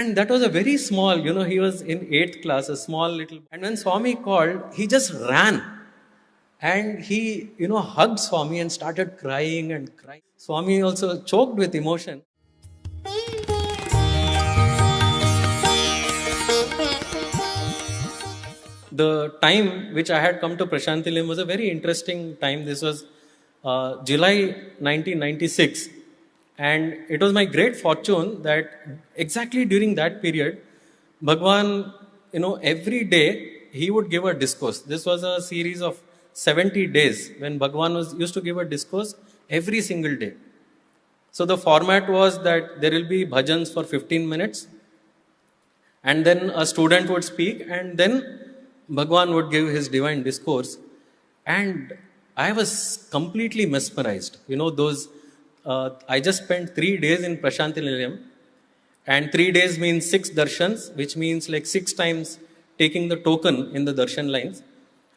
And that was a very small, he was in 8th class, a small little. And when Swami called, he just ran. And he, hugged Swami and started crying and crying. Swami also choked with emotion. The time which I had come to Brashanty Nilayam was a very interesting time. This was July 1996. And it was my great fortune that exactly during that period, Bhagwan, every day he would give a discourse. This was a series of 70 days when Bhagwan used to give a discourse every single day. So the format was that there will be bhajans for 15 minutes and then a student would speak and then Bhagwan would give his divine discourse. And I was completely mesmerized. I just spent 3 days in Brashanty Nilayam, and 3 days means 6 darshans, which means like 6 times taking the token in the darshan lines.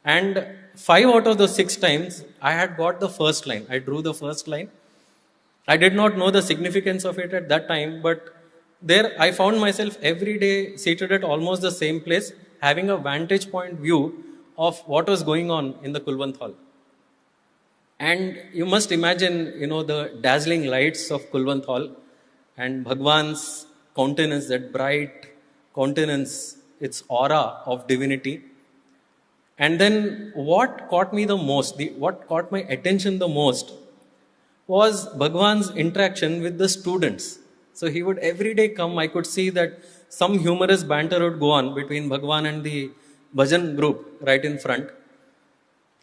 And 5 out of those 6 times, I had got the first line. I drew the first line. I did not know the significance of it at that time, but there I found myself every day seated at almost the same place, having a vantage point view of what was going on in the Kulwant Hall. And you must imagine, the dazzling lights of Kulwant Hall and Bhagwan's countenance, that bright countenance, its aura of divinity. And then what caught me the most, what caught my attention the most was Bhagwan's interaction with the students. So he would every day come, I could see that some humorous banter would go on between Bhagwan and the bhajan group right in front.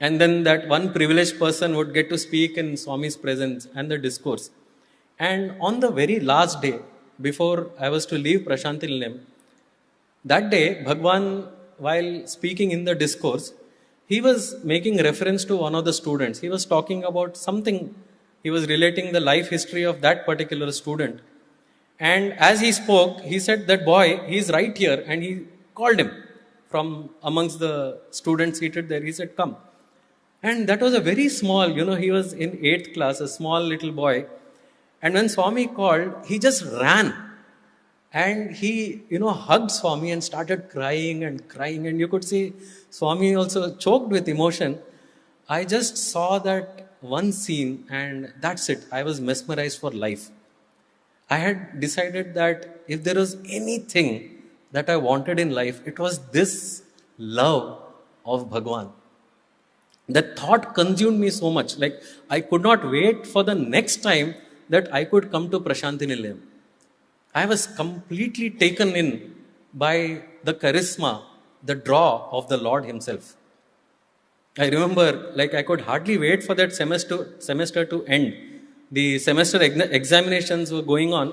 And then that one privileged person would get to speak in Swami's presence and the discourse. And on the very last day, before I was to leave Brashanty Nilayam, that day, Bhagwan, while speaking in the discourse, he was making reference to one of the students. He was talking about something. He was relating the life history of that particular student. And as he spoke, he said, that boy, he's right here. And he called him from amongst the students seated there. He said, come. And that was a very small, he was in 8th class, a small little boy. And when Swami called, he just ran. And he, hugged Swami and started crying and crying. And you could see Swami also choked with emotion. I just saw that one scene and that's it. I was mesmerized for life. I had decided that if there was anything that I wanted in life, it was this love of Bhagwan. That thought consumed me so much. Like I could not wait for the next time that I could come to Brashanty Nilayam. I was completely taken in by the charisma, the draw of the Lord himself. I remember, I could hardly wait for that semester to end. The semester examinations were going on,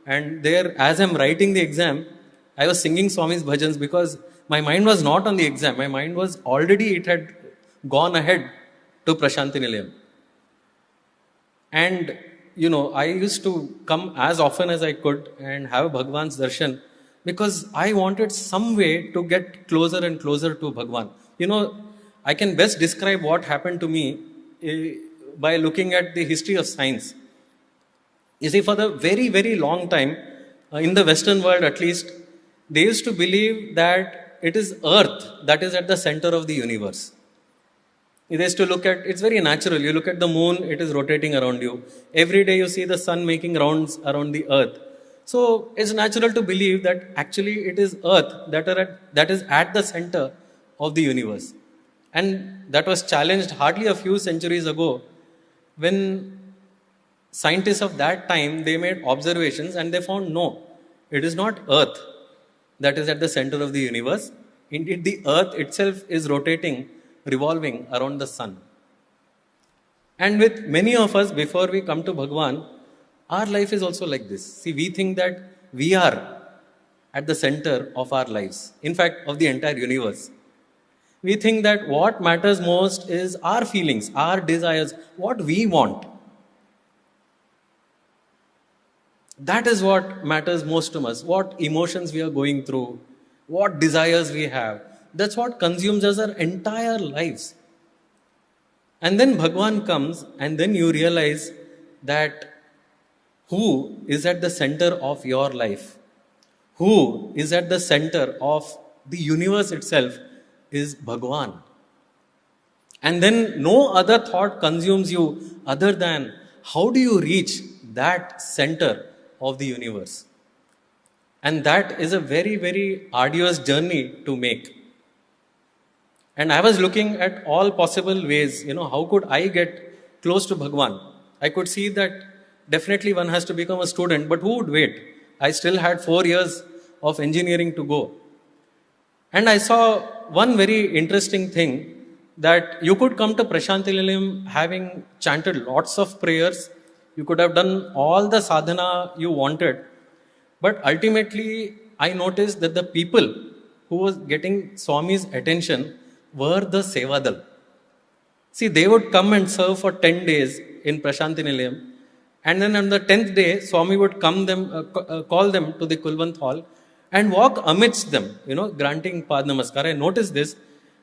and there, as I'm writing the exam, I was singing Swami's bhajans because my mind was not on the exam. My mind was already, it had gone ahead to Brashanty Nilayam. And, I used to come as often as I could and have Bhagwan's darshan because I wanted some way to get closer and closer to Bhagwan. I can best describe what happened to me by looking at the history of science. You see, for the very, very long time, in the Western world at least, they used to believe that it is Earth that is at the center of the universe. They used to look at, it's very natural, you look at the moon, it is rotating around you. Every day you see the sun making rounds around the earth. So it's natural to believe that actually it is Earth that is at the center of the universe. And that was challenged hardly a few centuries ago when scientists of that time, they made observations and they found no, it is not Earth that is at the center of the universe. Indeed, the Earth itself is revolving around the sun. And with many of us, before we come to Bhagwan, our life is also like this. See, we think that we are at the center of our lives. In fact, of the entire universe. We think that what matters most is our feelings, our desires, what we want. That is what matters most to us. What emotions we are going through, what desires we have. That's what consumes us our entire lives. And then Bhagwan comes and then you realize that who is at the center of your life? who is at the center of the universe itself is Bhagwan. And then no other thought consumes you other than how do you reach that center of the universe? And that is a very, very arduous journey to make. And I was looking at all possible ways, how could I get close to Bhagwan? I could see that definitely one has to become a student, but who would wait? I still had 4 years of engineering to go. And I saw one very interesting thing, that you could come to Brashanty Nilayam having chanted lots of prayers, you could have done all the sadhana you wanted, but ultimately I noticed that the people who was getting Swami's attention were the Sevadal. See, they would come and serve for 10 days in Brashanty Nilayam, and then on the 10th day, Swami would call them to the Kulwant hall and walk amidst them, granting Pad Namaskar. I noticed this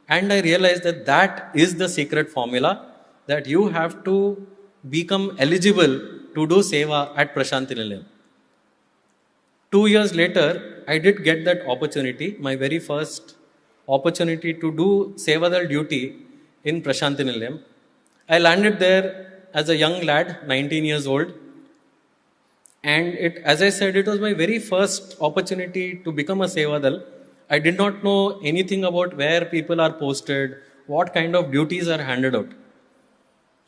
and I realized that that is the secret formula, that you have to become eligible to do seva at Brashanty Nilayam. 2 years later, I did get that opportunity, my very first opportunity to do Sevadal duty in Brashanty Nilayam. I landed there as a young lad, 19 years old. And as I said, it was my very first opportunity to become a Sevadal. I did not know anything about where people are posted, what kind of duties are handed out.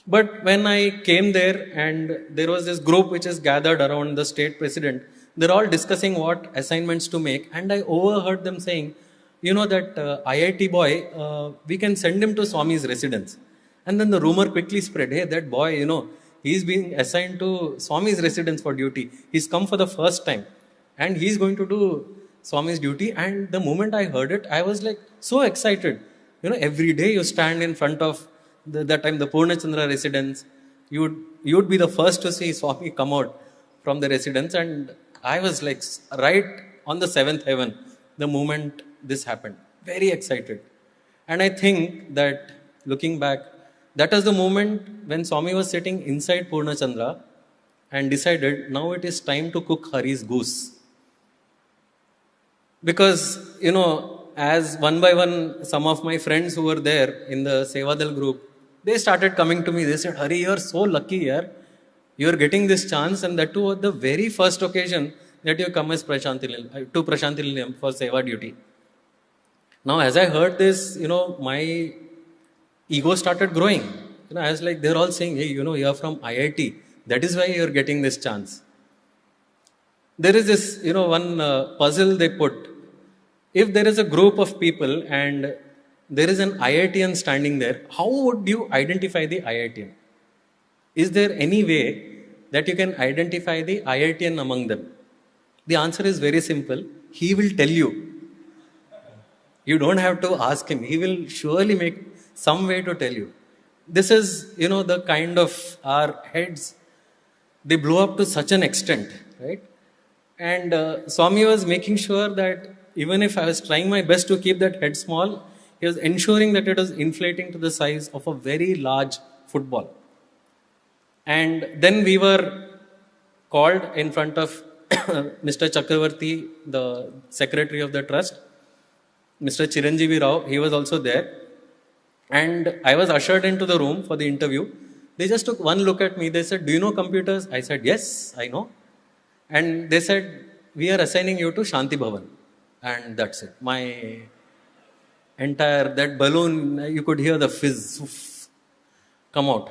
But when I came there and there was this group which is gathered around the state president, they're all discussing what assignments to make, and I overheard them saying, that IIT boy, we can send him to Swami's residence. And then the rumor quickly spread, hey, that boy, he's being assigned to Swami's residence for duty. He's come for the first time and he's going to do Swami's duty. And the moment I heard it, I was like so excited. Every day you stand in front of that time the Purnachandra residence, you would be the first to see Swami come out from the residence. And I was like right on the seventh heaven the moment this happened. Very excited. And I think that looking back, that was the moment when Swami was sitting inside Purnachandra and decided, now it is time to cook Hari's goose. Because, as one by one, some of my friends who were there in the Sevadal group, they started coming to me. They said, Hari, you are so lucky here. You are getting this chance, and that too at the very first occasion that you come as to Brashanty Nilayam for Seva duty. Now, as I heard this, my ego started growing. I was like, they're all saying, hey, you are from IIT. That is why you're getting this chance. There is this, one puzzle they put. If there is a group of people and there is an IITian standing there, how would you identify the IITian? Is there any way that you can identify the IITian among them? The answer is very simple. He will tell you. You don't have to ask him. He will surely make some way to tell you. This is, the kind of our heads, they blow up to such an extent, right? And Swami was making sure that even if I was trying my best to keep that head small, he was ensuring that it was inflating to the size of a very large football. And then we were called in front of Mr. Chakravarti, the secretary of the trust, Mr. Chiranjeevi Rao, he was also there. And I was ushered into the room for the interview. They just took one look at me. They said, do you know computers? I said, yes, I know. And they said, we are assigning you to Shanti Bhavan. And that's it. My entire, that balloon, you could hear the fizz come out.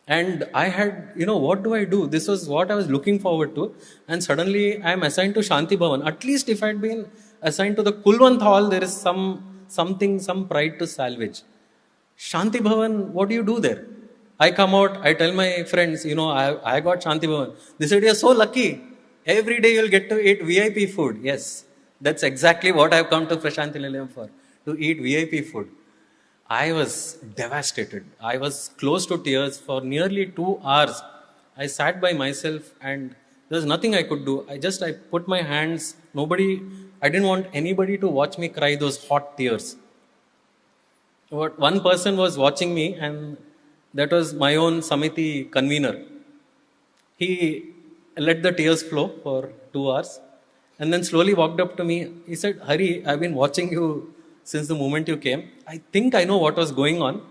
And I had, what do I do? This was what I was looking forward to. And suddenly I am assigned to Shanti Bhavan. At least if I had been assigned to the Kulwant hall, there is some pride to salvage. Shanti Bhavan, what do you do there? I come out, I tell my friends, I got Shanti Bhavan. They said, you're so lucky. Every day you'll get to eat VIP food. Yes, that's exactly what I've come to Brashanty Nilayam for, to eat VIP food. I was devastated. I was close to tears for nearly 2 hours. I sat by myself and there was nothing I could do. I put my hands, I didn't want anybody to watch me cry those hot tears. But one person was watching me, and that was my own Samiti convener. He let the tears flow for 2 hours. And then slowly walked up to me. He said, Hari, I've been watching you since the moment you came. I think I know what was going on.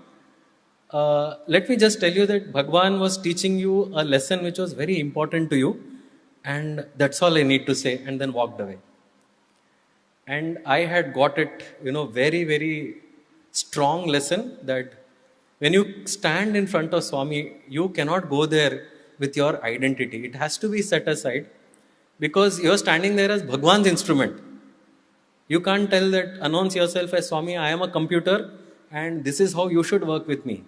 Let me just tell you that Bhagwan was teaching you a lesson which was very important to you. And that's all I need to say. And then walked away. And I had got it, very, very strong lesson that when you stand in front of Swami, you cannot go there with your identity. It has to be set aside because you're standing there as Bhagwan's instrument. You can't tell that, announce yourself as Swami, I am a computer and this is how you should work with me.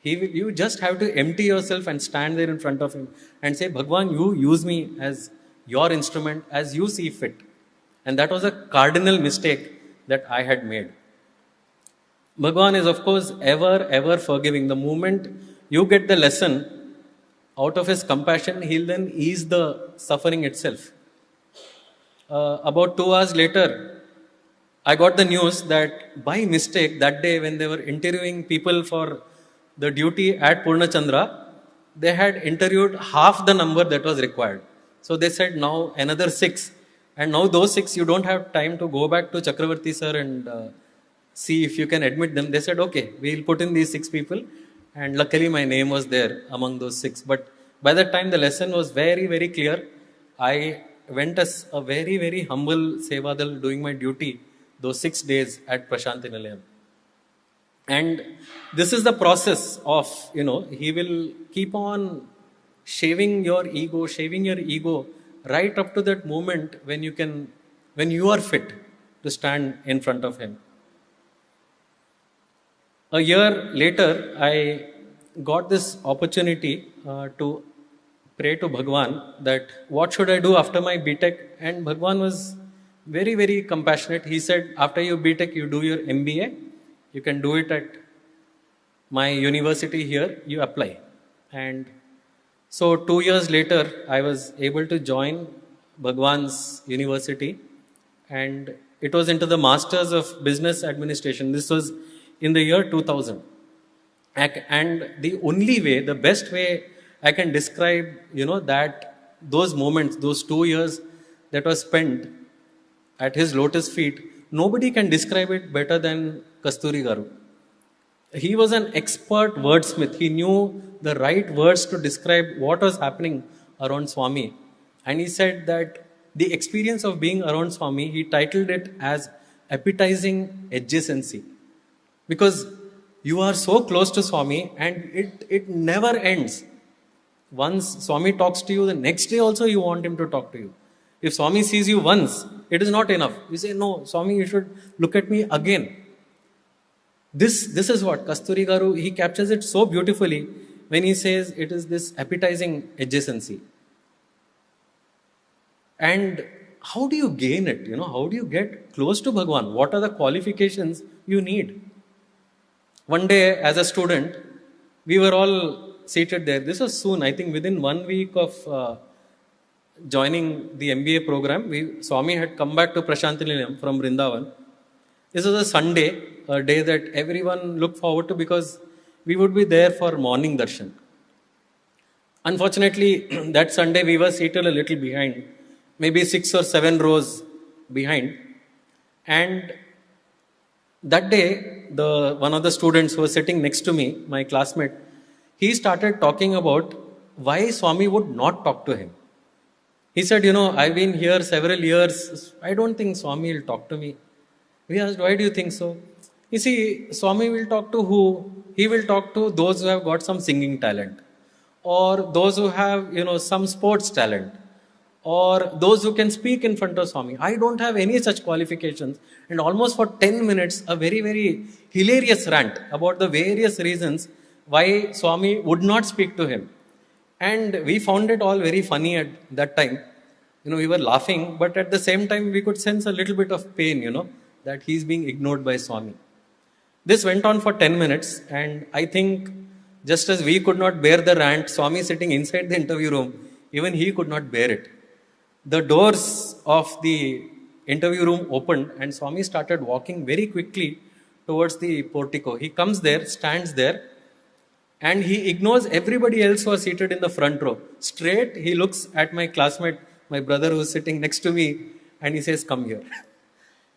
You just have to empty yourself and stand there in front of him and say, Bhagwan, you use me as your instrument as you see fit. And that was a cardinal mistake that I had made. Bhagwan is, of course, ever forgiving. The moment you get the lesson, out of his compassion, he'll then ease the suffering itself. About 2 hours later, I got the news that by mistake, that day when they were interviewing people for the duty at Purnachandra, they had interviewed half the number that was required. So they said, now another 6. And now those 6, you don't have time to go back to Chakravarti sir and see if you can admit them. They said, okay, we'll put in these 6 people. And luckily my name was there among those 6. But by that time the lesson was very, very clear. I went as a very, very humble Sevadal doing my duty those 6 days at Brashanty Nilayam. And this is the process of, he will keep on shaving your ego right up to that moment when you are fit to stand in front of him. A year later, I got this opportunity to pray to Bhagwan that what should I do after my BTech? And Bhagwan was very, very compassionate. He said, after your BTech, you do your MBA. You can do it at my university here. You apply. And so 2 years later, I was able to join Bhagwan's university. And it was into the Masters of Business Administration. This was in the year 2000. And the only way, the best way I can describe, that those moments, those 2 years that was spent at his lotus feet, nobody can describe it better than Kasturi Garu. He was an expert wordsmith. He knew the right words to describe what was happening around Swami. And he said that the experience of being around Swami, he titled it as appetizing adjacency. Because you are so close to Swami and it never ends. Once Swami talks to you, the next day also you want him to talk to you. If Swami sees you once, it is not enough. You say, no, Swami, you should look at me again. This is what Kasturi Garu, he captures it so beautifully when he says it is this appetizing adjacency. And how do you gain it? How do you get close to Bhagwan? What are the qualifications you need? One day, as a student, we were all seated there. This was soon, I think within 1 week of joining the MBA program, Swami had come back to Brashanty Nilayam from Vrindavan. This was a Sunday, a day that everyone looked forward to because we would be there for morning darshan. Unfortunately, that Sunday we were seated a little behind, maybe 6 or 7 rows behind. And that day, one of the students who was sitting next to me, my classmate, he started talking about why Swami would not talk to him. He said, I've been here several years. I don't think Swami will talk to me. We asked, why do you think so? You see, Swami will talk to who? He will talk to those who have got some singing talent. Or those who have, some sports talent. Or those who can speak in front of Swami. I don't have any such qualifications. And almost for 10 minutes, a very, very hilarious rant about the various reasons why Swami would not speak to him. And we found it all very funny at that time. We were laughing, but at the same time, we could sense a little bit of pain, that he's being ignored by Swami. This went on for 10 minutes, and I think just as we could not bear the rant, Swami sitting inside the interview room, even he could not bear it. The doors of the interview room opened, and Swami started walking very quickly towards the portico. He comes there, stands there, and he ignores everybody else who are seated in the front row. Straight, he looks at my classmate, my brother who's sitting next to me, and he says, "Come here."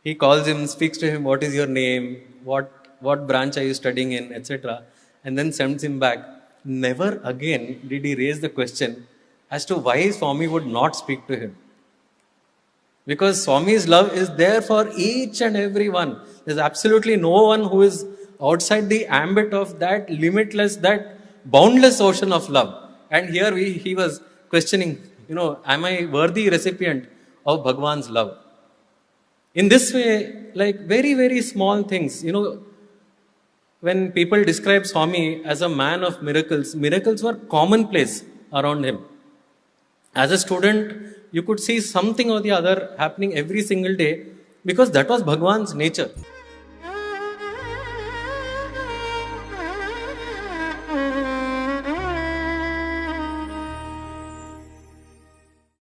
He calls him, speaks to him, "What is your name? What branch are you studying in?" etc. And then sends him back. Never again did he raise the question as to why Swami would not speak to him. Because Swami's love is there for each and every one. There's absolutely no one who is outside the ambit of that limitless, that boundless ocean of love. And here he was questioning, am I worthy recipient of Bhagwan's love? In this way, like very, very small things, when people describe Swami as a man of miracles, miracles were commonplace around him. As a student, you could see something or the other happening every single day because that was Bhagwan's nature.